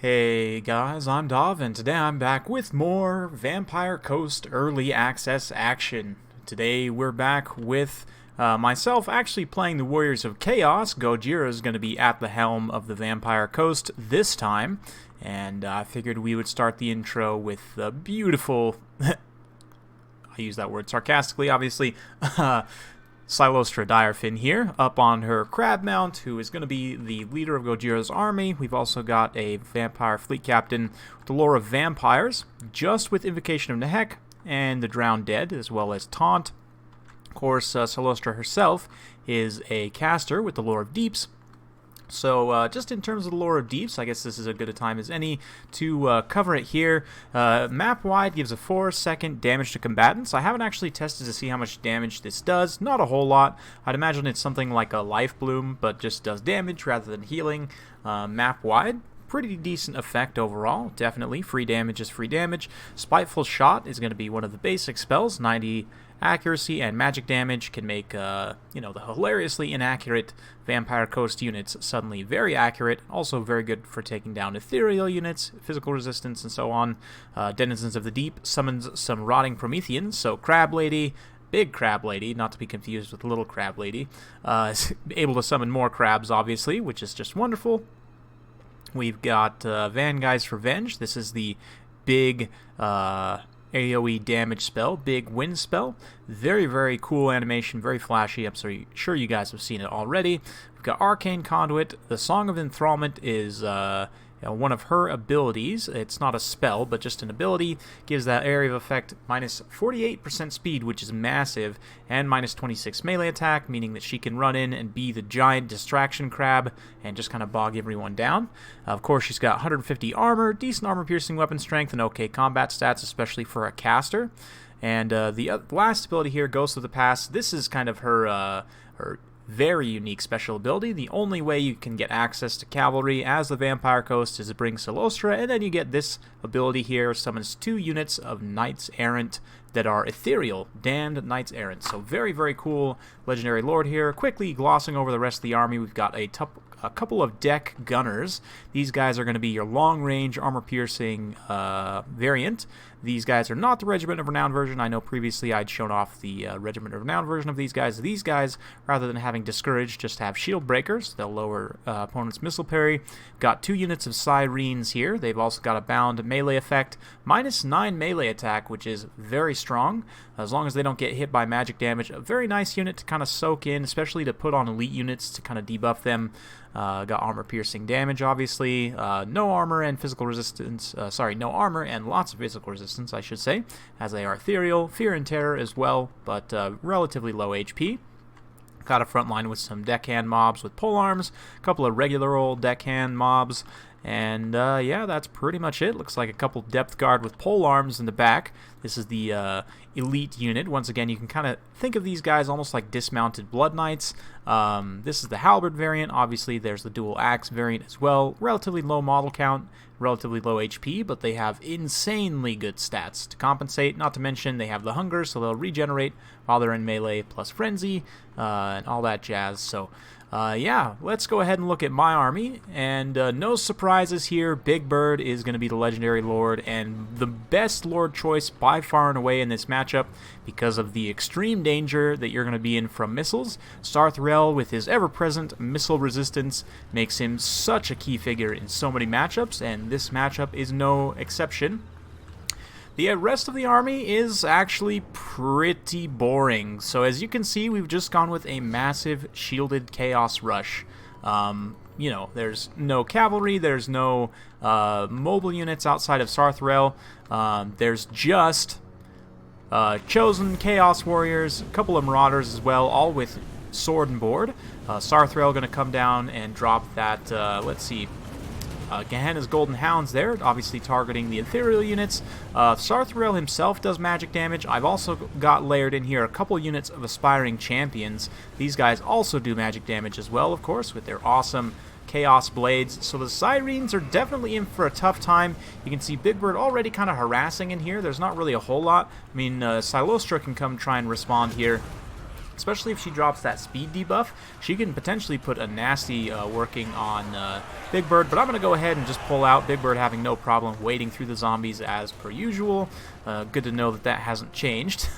Hey guys, I'm Dov, and today I'm back with more Vampire Coast Early Access action. Today we're back with myself actually playing the Warriors of Chaos. Gojira is going to be at the helm of the Vampire Coast this time, and I figured we would start the intro with the beautiful, I use that word sarcastically obviously, Silostra Direfin here, up on her crab mount, who is going to be the leader of Gojira's army. We've also got a vampire fleet captain with the lore of vampires, just with Invocation of Nehek and the Drowned Dead, as well as Taunt. Of course, Silostra herself is a caster with the lore of Deeps. So just in terms of the lore of Deeps, I guess this is as good a time as any to cover it here. Map-wide gives a 4-second damage to combatants. I haven't actually tested to see how much damage this does. Not a whole lot. I'd imagine it's something like a Life Bloom, but just does damage rather than healing. Map-wide, pretty decent effect overall. Definitely. Free damage is free damage. Spiteful Shot is going to be one of the basic spells. 90 accuracy and magic damage can make, the hilariously inaccurate Vampire Coast units suddenly very accurate. Also very good for taking down ethereal units, physical resistance, and so on. Denizens of the Deep summons some Rotting Prometheans, so Crab Lady, Big Crab Lady, not to be confused with Little Crab Lady, is able to summon more crabs, obviously, which is just wonderful. We've got Vanguy's Revenge. This is the big AoE damage spell, big wind spell. Very, very cool animation, very flashy. I'm sure you guys have seen it already. We've got Arcane Conduit. The Song of Enthrallment is one of her abilities. It's not a spell, but just an ability. Gives that area of effect minus 48% speed, which is massive, and minus 26 melee attack, meaning that she can run in and be the giant distraction crab and just kind of bog everyone down. Of course, she's got 150 armor, decent armor-piercing weapon strength, and okay combat stats, especially for a caster. And the last ability here, Ghost of the Past. This is kind of her very unique special ability. The only way you can get access to cavalry as the Vampire Coast is to bring Silostra, and then you get this ability here, summons 2 units of Knights Errant that are ethereal, damned Knights Errant. So very, very cool legendary lord here. Quickly glossing over the rest of the army, we've got a couple of deck gunners. These guys are going to be your long-range, armor-piercing variant. These guys are not the Regiment of Renown version. I know previously I'd shown off the Regiment of Renown version of these guys. These guys, rather than having Discouraged, just have Shield Breakers. They'll lower opponent's missile parry. Got 2 units of Syrenes here. They've also got a bound melee effect. Minus 9 melee attack, which is very strong, as long as they don't get hit by magic damage. A very nice unit to kind of soak in, especially to put on elite units to kind of debuff them. Got armor-piercing damage, obviously. No armor and physical resistance. No armor and lots of physical resistance, I should say, as they are ethereal. Fear and Terror as well, but relatively low HP. Got a front line with some deckhand mobs with polearms, a couple of regular old deckhand mobs, and yeah, that's pretty much it. Looks like a couple depth guard with polearms in the back. This is the elite unit. Once again, you can kind of think of these guys almost like dismounted Blood Knights. This is the halberd variant. Obviously, there's the dual axe variant as well. Relatively low model count, relatively low HP, but they have insanely good stats to compensate. Not to mention they have the hunger, so they'll regenerate while they're in melee, plus frenzy, and all that jazz. So yeah, let's go ahead and look at my army, and no surprises here. Big Bird is going to be the legendary lord, and the best lord choice by far and away in this matchup because of the extreme danger that you're going to be in from missiles. Starthrel, with his ever-present missile resistance, makes him such a key figure in so many matchups, and this matchup is no exception. The rest of the army is actually pretty boring. So as you can see, we've just gone with a massive shielded Chaos Rush. There's no cavalry, there's no mobile units outside of Sarthrel. There's just chosen Chaos Warriors, a couple of Marauders as well, all with sword and board. Sarthrel going to come down and drop that, let's see, Gehenna's Golden Hounds there, obviously targeting the ethereal units. Sarthrel himself does magic damage. I've also got layered in here a couple units of Aspiring Champions. These guys also do magic damage as well, of course, with their awesome Chaos Blades. So the Syrenes are definitely in for a tough time. You can see Big Bird already kind of harassing in here. There's not really a whole lot. I mean, Silostra can come try and respond here. Especially if she drops that speed debuff, she can potentially put a nasty working on Big Bird, but I'm going to go ahead and just pull out. Big Bird having no problem wading through the zombies as per usual. Good to know that that hasn't changed.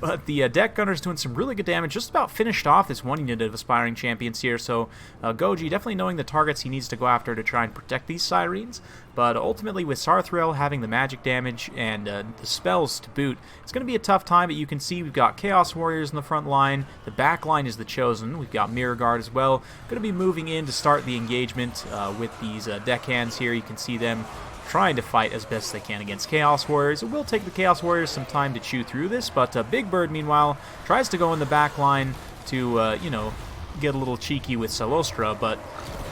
But the deck gunner's doing some really good damage, just about finished off this one unit of Aspiring Champions here, so Goji definitely knowing the targets he needs to go after to try and protect these Sirens. But ultimately, with Sarthrel having the magic damage and the spells to boot, it's going to be a tough time, but you can see we've got Chaos Warriors in the front line. The back line is the Chosen. We've got Mirror Guard as well. Going to be moving in to start the engagement with these deckhands here. You can see them trying to fight as best they can against Chaos Warriors. It will take the Chaos Warriors some time to chew through this, but Big Bird, meanwhile, tries to go in the back line to, you know, get a little cheeky with Salostra, but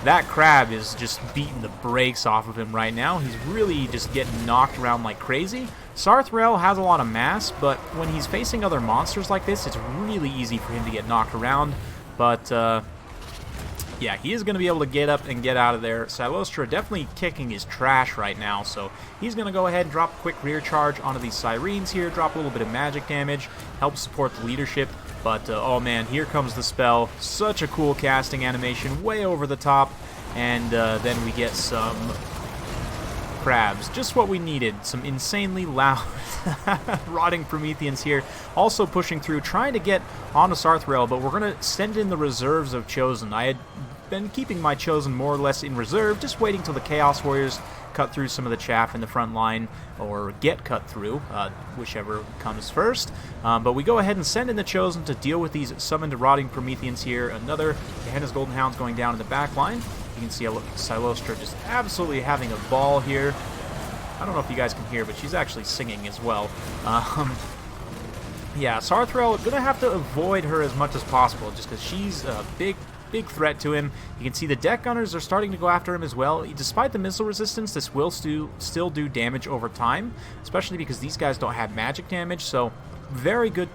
that crab is just beating the brakes off of him right now. He's really just getting knocked around like crazy. Sarthrel has a lot of mass, but when he's facing other monsters like this, it's really easy for him to get knocked around. But, yeah, he is going to be able to get up and get out of there. Salostra definitely kicking his trash right now, so he's going to go ahead and drop a quick rear charge onto these Sirens here, drop a little bit of magic damage, help support the leadership. But, oh man, here comes the spell. Such a cool casting animation, way over the top. And then we get some crabs. Just what we needed. Some insanely loud rotting Prometheans here. Also pushing through, trying to get onto Sarthrel, but we're going to send in the reserves of Chosen. I had been keeping my Chosen more or less in reserve, just waiting till the Chaos Warriors cut through some of the chaff in the front line, or get cut through, whichever comes first. But we go ahead and send in the Chosen to deal with these summoned rotting Prometheans here. Another Gehenna's Golden Hounds going down in the back line. You can see Silostra just absolutely having a ball here. I don't know if you guys can hear, but she's actually singing as well. Yeah, Sarthrel gonna have to avoid her as much as possible, just because she's a big threat to him. You can see the deck gunners are starting to go after him as well. Despite the missile resistance, this will still do damage over time, especially because these guys don't have magic damage, so very good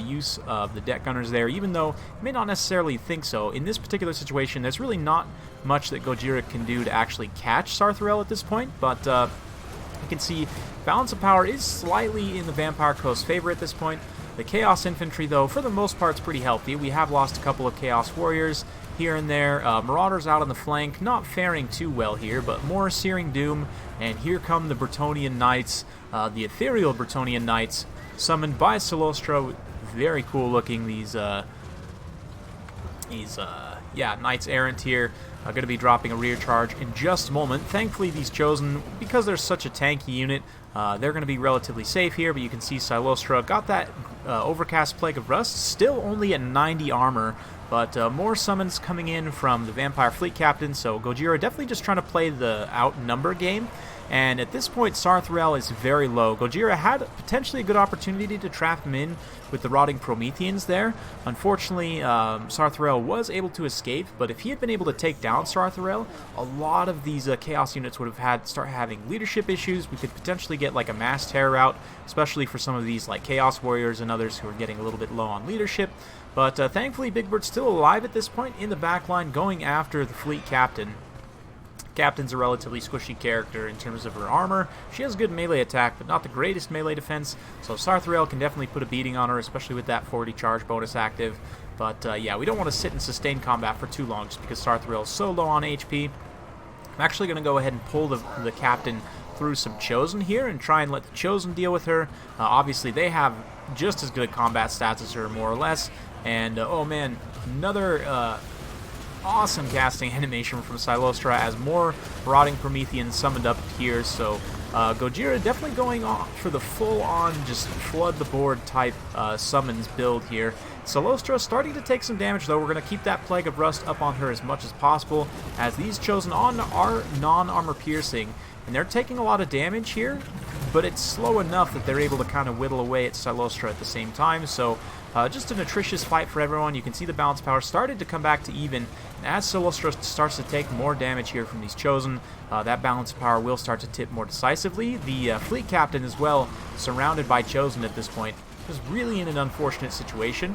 use of the deck gunners there, even though you may not necessarily think so. In this particular situation, there's really not much that Gojira can do to actually catch Sarthrel at this point, but you can see balance of power is slightly in the Vampire Coast's favor at this point. The Chaos Infantry, though, for the most part, is pretty healthy. We have lost a couple of Chaos Warriors here and there. Marauders out on the flank, not faring too well here, but more Searing Doom. And here come the Bretonnian Knights, the ethereal Bretonnian Knights, summoned by Salostra. Very cool looking, these Knights Errant here. Going to be dropping a rear charge in just a moment. Thankfully, these Chosen, because they're such a tanky unit, they're going to be relatively safe here, but you can see Silostra got that Overcast Plague of Rust, still only at 90 armor, but more summons coming in from the Vampire Fleet Captain, so Gojira definitely just trying to play the outnumber game. And at this point, Sarthrel is very low. Gojira had potentially a good opportunity to trap him in with the rotting Prometheans there. Unfortunately, Sarthrel was able to escape, but if he had been able to take down Sarthrel, a lot of these Chaos units would have start having leadership issues. We could potentially get like a mass terror out, especially for some of these like Chaos Warriors and others who are getting a little bit low on leadership. But thankfully, Big Bird's still alive at this point in the back line, going after the Fleet Captain. Captain's a relatively squishy character in terms of her armor. She has good melee attack, but not the greatest melee defense, so Sarthrel can definitely put a beating on her, especially with that 40 charge bonus active. But yeah, we don't want to sit in sustained combat for too long, just because Sarthrel is so low on HP. I'm actually going to go ahead and pull the Captain through some Chosen here and try and let the Chosen deal with her. Obviously, they have just as good combat stats as her, more or less. And, oh man, another awesome casting animation from Silostra as more rotting Prometheans summoned up here. So Gojira definitely going on for the full-on just flood the board type summons build here. Silostra starting to take some damage, though. We're going to keep that Plague of Rust up on her as much as possible, as these Chosen on are non-armor piercing, and they're taking a lot of damage here, but it's slow enough that they're able to kind of whittle away at Silostra at the same time. So just an atrocious fight for everyone. You can see the balance power started to come back to even, and as Silostra starts to take more damage here from these Chosen, that balance of power will start to tip more decisively. The Fleet Captain as well, surrounded by Chosen at this point, is really in an unfortunate situation,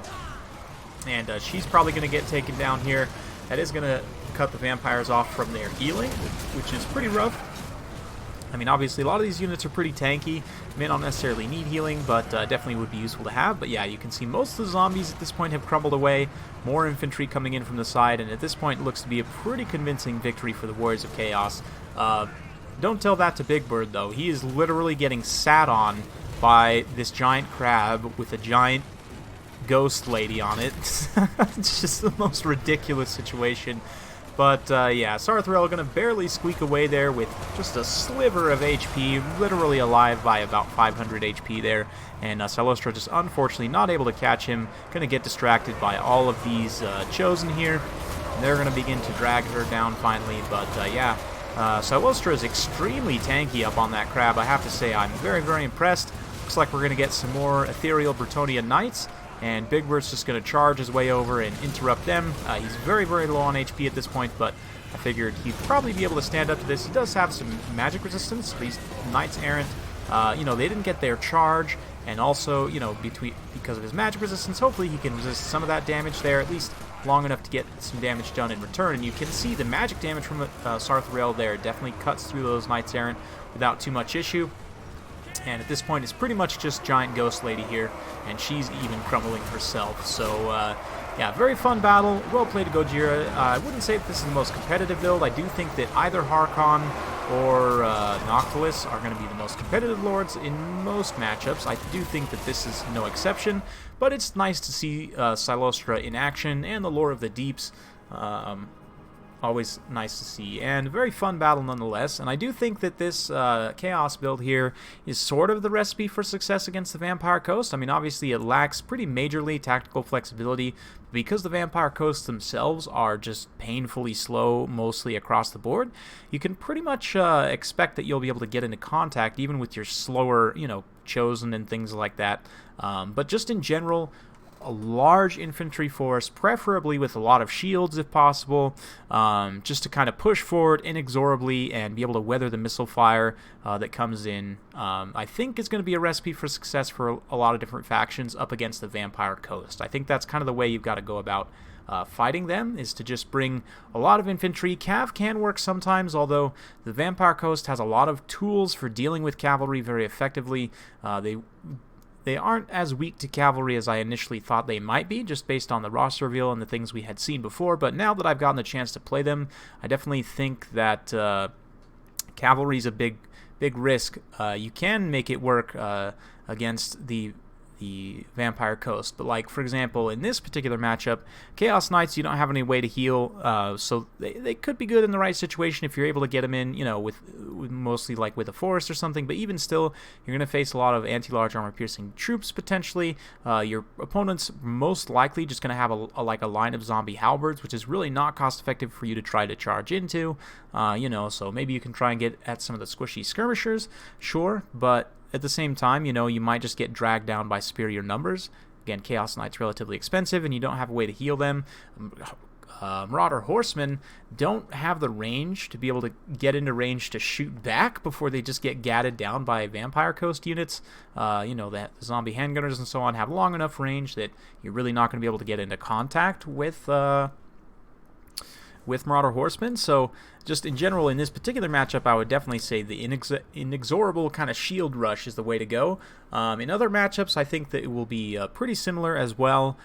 and she's probably going to get taken down here. That is going to cut the vampires off from their healing, which is pretty rough. I mean, obviously, a lot of these units are pretty tanky. May not necessarily need healing, but definitely would be useful to have. But yeah, you can see most of the zombies at this point have crumbled away. More infantry coming in from the side, and at this point, it looks to be a pretty convincing victory for the Warriors of Chaos. Don't tell that to Big Bird, though. He is literally getting sat on by this giant crab with a giant ghost lady on it. It's just the most ridiculous situation. But yeah, Sarthrel going to barely squeak away there with just a sliver of HP, literally alive by about 500 HP there. And Silostra just unfortunately not able to catch him, going to get distracted by all of these Chosen here. And they're going to begin to drag her down finally, but yeah. Silostra is extremely tanky up on that crab. I have to say, I'm very, very impressed. Looks like we're going to get some more Ethereal Bretonnian Knights. And Big Bird's just going to charge his way over and interrupt them. He's very, very low on HP at this point, but I figured he'd probably be able to stand up to this. He does have some magic resistance. These Knights Errant, you know, they didn't get their charge, and also, you know, because of his magic resistance, hopefully he can resist some of that damage there, at least long enough to get some damage done in return. And you can see the magic damage from Sarthrel there definitely cuts through those Knights Errant without too much issue. And at this point, it's pretty much just Giant Ghost Lady here, and she's even crumbling herself. So, yeah, very fun battle. Well played, Gojira. I wouldn't say that this is the most competitive build. I do think that either Harkon or Noctilus are going to be the most competitive lords in most matchups. I do think that this is no exception, but it's nice to see Silostra in action and the Lore of the Deeps. Always nice to see, and a very fun battle nonetheless. And I do think that this Chaos build here is sort of the recipe for success against the Vampire Coast. I mean, obviously it lacks pretty majorly tactical flexibility, because the Vampire Coasts themselves are just painfully slow mostly across the board. You can pretty much expect that you'll be able to get into contact even with your slower, you know, Chosen and things like that. But just in general, a large infantry force, preferably with a lot of shields if possible, just to kind of push forward inexorably and be able to weather the missile fire that comes in. I think is going to be a recipe for success for a lot of different factions up against the Vampire Coast. I think that's kind of the way you've got to go about fighting them, is to just bring a lot of infantry. Cav can work sometimes, although the Vampire Coast has a lot of tools for dealing with cavalry very effectively. They aren't as weak to cavalry as I initially thought they might be, just based on the roster reveal and the things we had seen before, but now that I've gotten the chance to play them, I definitely think that cavalry is a big risk. You can make it work against the Vampire Coast, but like, for example, in this particular matchup, Chaos Knights, you don't have any way to heal, so they could be good in the right situation if you're able to get them in, you know, with mostly like with a forest or something, but even still, you're going to face a lot of anti-large armor piercing troops potentially. Your opponent's most likely just going to have a line of zombie halberds, which is really not cost effective for you to try to charge into, you know, so maybe you can try and get at some of the squishy skirmishers, sure, but at the same time, you know, you might just get dragged down by superior numbers. Again, Chaos Knight's relatively expensive, and you don't have a way to heal them. Marauder Horsemen don't have the range to be able to get into range to shoot back before they just get gadded down by Vampire Coast units. You know, the zombie handgunners and so on have long enough range that you're really not going to be able to get into contact with Marauder Horsemen. So just in general, in this particular matchup, I would definitely say the inexorable kind of shield rush is the way to go. In other matchups, I think that it will be pretty similar as well.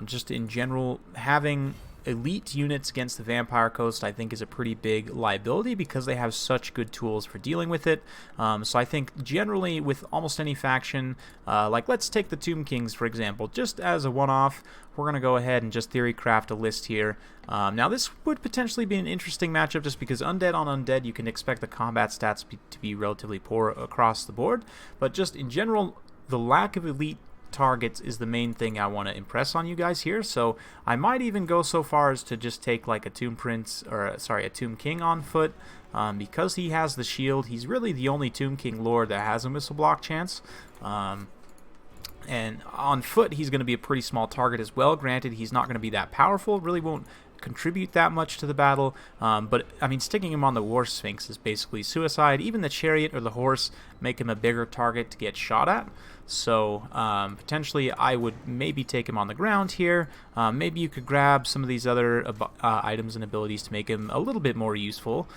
Just in general, having elite units against the Vampire Coast, I think, is a pretty big liability because they have such good tools for dealing with it. So I think generally with almost any faction, like let's take the Tomb Kings for example, just as a one-off, we're going to go ahead and just theory craft a list here. Now this would potentially be an interesting matchup just because undead on undead, you can expect the combat stats to be relatively poor across the board, but just in general, the lack of elite targets is the main thing I want to impress on you guys here. So I might even go so far as to just take like a Tomb Prince, or sorry, a Tomb King on foot, because he has the shield. He's really the only Tomb King lord that has a missile block chance. And on foot, he's going to be a pretty small target as well. Granted, he's not going to be that powerful, really won't contribute that much to the battle, but I mean, sticking him on the War Sphinx is basically suicide. Even the chariot or the horse make him a bigger target to get shot at. So potentially I would maybe take him on the ground here. Maybe you could grab some of these other items and abilities to make him a little bit more useful.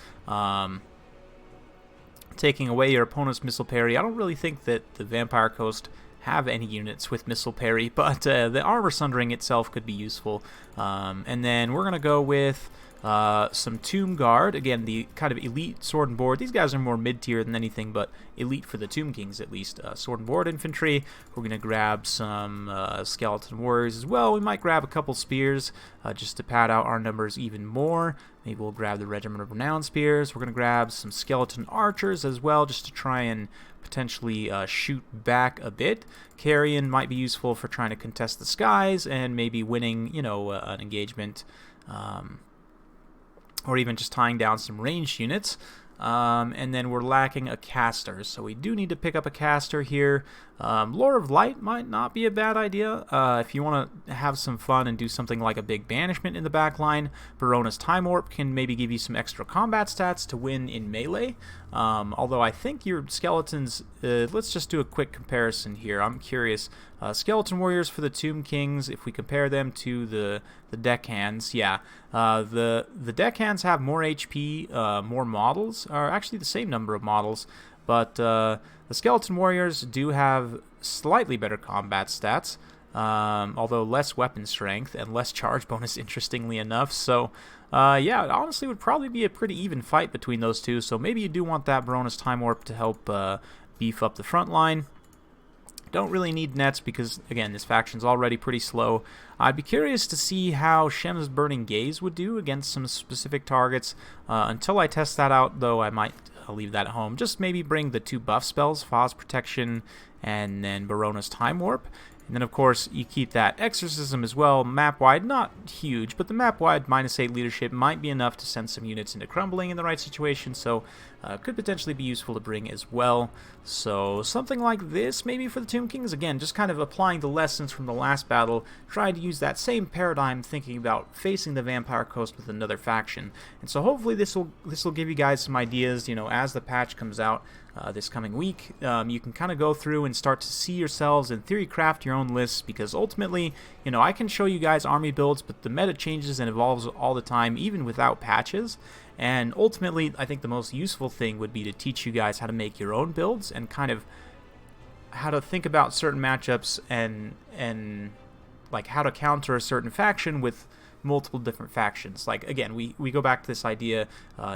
taking away your opponent's missile parry. I don't really think that the Vampire Coast have any units with missile parry, but the armor sundering itself could be useful. And then we're going to go with some Tomb Guard. Again, the kind of elite sword and board. These guys are more mid-tier than anything, but elite for the Tomb Kings at least. Sword and board infantry. We're going to grab some skeleton warriors as well. We might grab a couple spears just to pad out our numbers even more. Maybe we'll grab the Regiment of Renown spears. We're going to grab some skeleton archers as well, just to try and potentially shoot back a bit. Carrion might be useful for trying to contest the skies and maybe winning, an engagement, or even just tying down some ranged units. And then we're lacking a caster, so we do need to pick up a caster here. Lure of Light might not be a bad idea if you want to have some fun and do something like a big banishment in the back line. Barona's Time Warp can maybe give you some extra combat stats to win in melee. Although I think your skeletons, let's just do a quick comparison here. I'm curious. Skeleton Warriors for the Tomb Kings, if we compare them to the Deckhands, yeah. The Deckhands have more HP, more models, or actually the same number of models, but the Skeleton Warriors do have slightly better combat stats, although less weapon strength and less charge bonus, interestingly enough. So, yeah, it honestly would probably be a pretty even fight between those two, so maybe you do want that Barona's Time Warp to help beef up the front line. Don't really need nets because, again, this faction's already pretty slow. I'd be curious to see how Shem's Burning Gaze would do against some specific targets. Until I test that out, though, I might leave that at home. Just maybe bring the 2 buff spells, Foz Protection and then Barona's Time Warp. And then, of course, you keep that Exorcism as well, map-wide. Not huge, but the map-wide -8 leadership might be enough to send some units into Crumbling in the right situation, so could potentially be useful to bring as well. So something like this maybe for the Tomb Kings. Again, just kind of applying the lessons from the last battle, trying to use that same paradigm, thinking about facing the Vampire Coast with another faction. And so hopefully this will give you guys some ideas, as the patch comes out this coming week. You can kind of go through and start to see yourselves, in theory, craft your own lists, because ultimately, I can show you guys army builds, but the meta changes and evolves all the time, even without patches. And ultimately, I think the most useful thing would be to teach you guys how to make your own builds and kind of how to think about certain matchups and like how to counter a certain faction with multiple different factions. Like, again, we go back to this idea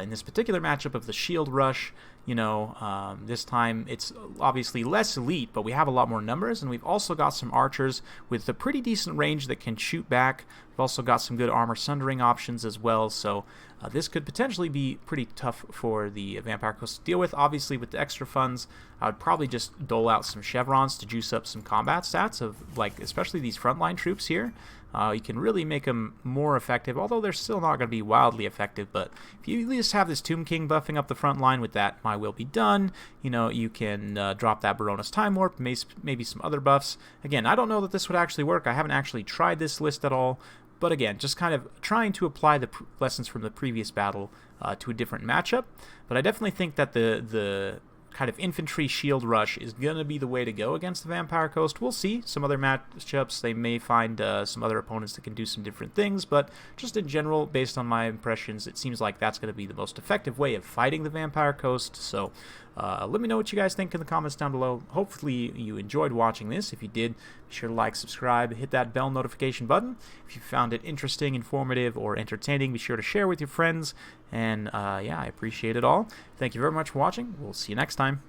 in this particular matchup of the shield rush. This time it's obviously less elite, but we have a lot more numbers, and we've also got some archers with a pretty decent range that can shoot back. We've also got some good armor sundering options as well, so this could potentially be pretty tough for the Vampire Coast to deal with. Obviously, with the extra funds, I would probably just dole out some chevrons to juice up some combat stats of, like, especially these frontline troops here. You can really make them more effective, although they're still not going to be wildly effective. But if you at least have this Tomb King buffing up the front line with that My Will Be Done, you can drop that Barona's Time Warp, maybe some other buffs. Again, I don't know that this would actually work. I haven't actually tried this list at all. But again, just kind of trying to apply the lessons from the previous battle to a different matchup. But I definitely think that the kind of infantry shield rush is going to be the way to go against the Vampire Coast. We'll see. Some other matchups, they may find some other opponents that can do some different things, but just in general, based on my impressions, it seems like that's going to be the most effective way of fighting the Vampire Coast. So let me know what you guys think in the comments down below. Hopefully you enjoyed watching this. If you did, be sure to like, subscribe, hit that bell notification button. If you found it interesting, informative, or entertaining, be sure to share with your friends. And yeah, I appreciate it all. Thank you very much for watching. We'll see you next time.